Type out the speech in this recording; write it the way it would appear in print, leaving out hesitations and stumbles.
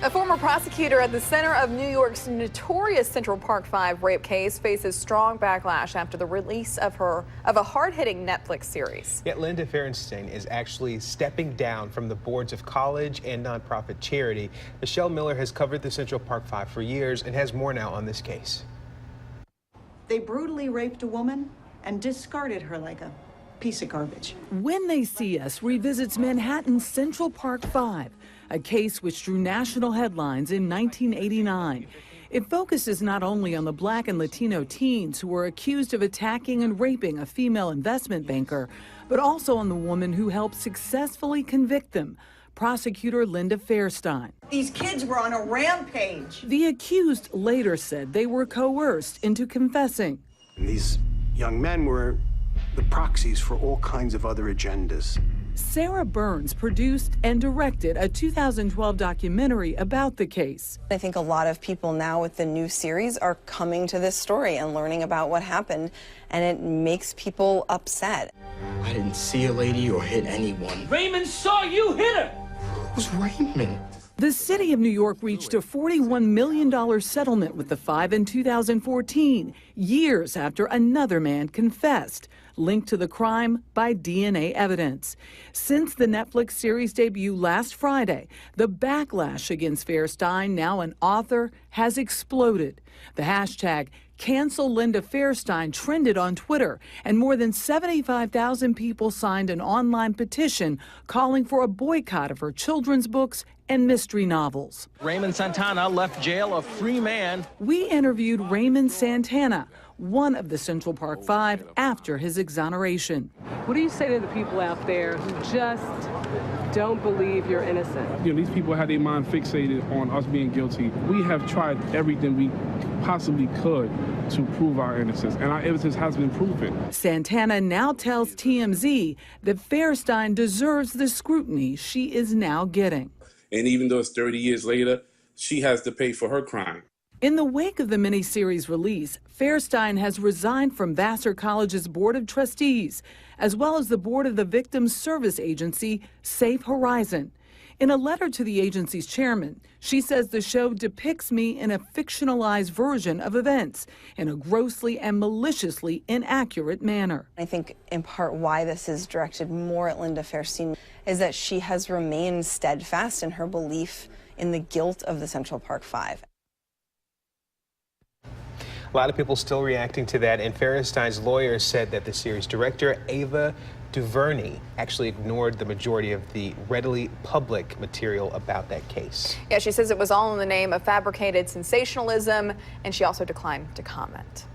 A former prosecutor at the center of New York's notorious Central Park 5 rape case faces strong backlash after the release of a hard-hitting Netflix series. Yet Linda Fahrenstein is actually stepping down from the boards of college and nonprofit charity. Michelle Miller has covered the Central Park 5 for years and has more now on this case. They brutally raped a woman and discarded her like a piece of garbage. When They See Us revisits Manhattan's Central Park 5, a case which drew national headlines in 1989. It focuses not only on the Black and Latino teens who were accused of attacking and raping a female investment banker, but also on the woman who helped successfully convict them, prosecutor Linda Fahrenstein. These kids were on a rampage. The accused later said they were coerced into confessing. These young men were the proxies for all kinds of other agendas. Sarah Burns produced and directed a 2012 documentary about the case. I think a lot of people now with the new series are coming to this story and learning about what happened, and it makes people upset. I didn't see a lady or hit anyone. Raymond saw you hit her! Who's Raymond? The city of New York reached a $41 million settlement with the 5 in 2014, years after another man confessed, linked to the crime by DNA evidence. Since the Netflix series debut last Friday, the backlash against Fahrenstein, now an author, has exploded. The hashtag Cancel Linda Fahrenstein trended on Twitter, and more than 75,000 people signed an online petition calling for a boycott of her children's books and mystery novels. Raymond Santana left jail a free man. We interviewed Raymond Santana, one of the Central Park 5, after his exoneration. What do you say to the people out there who just don't believe you're innocent? You know, these people have their mind fixated on us being guilty. We have tried everything we possibly could to prove our innocence, and our innocence has been proven. Santana now tells TMZ that Fahrenstein deserves the scrutiny she is now getting. And even though it's 30 years later, she has to pay for her crime. In the wake of the miniseries release, Fahrenstein has resigned from Vassar College's Board of Trustees, as well as the board of the victims service agency, Safe Horizon. In a letter to the agency's chairman, she says the show depicts me in a fictionalized version of events in a grossly and maliciously inaccurate manner. I think in part why this is directed more at Linda Fahrenstein is that she has remained steadfast in her belief in the guilt of the Central Park 5. A lot of people still reacting to that, and Fahrenstein's lawyer said that the series director, Ava DuVernay, actually ignored the majority of the readily public material about that case. Yeah, she says it was all in the name of fabricated sensationalism, and she also declined to comment.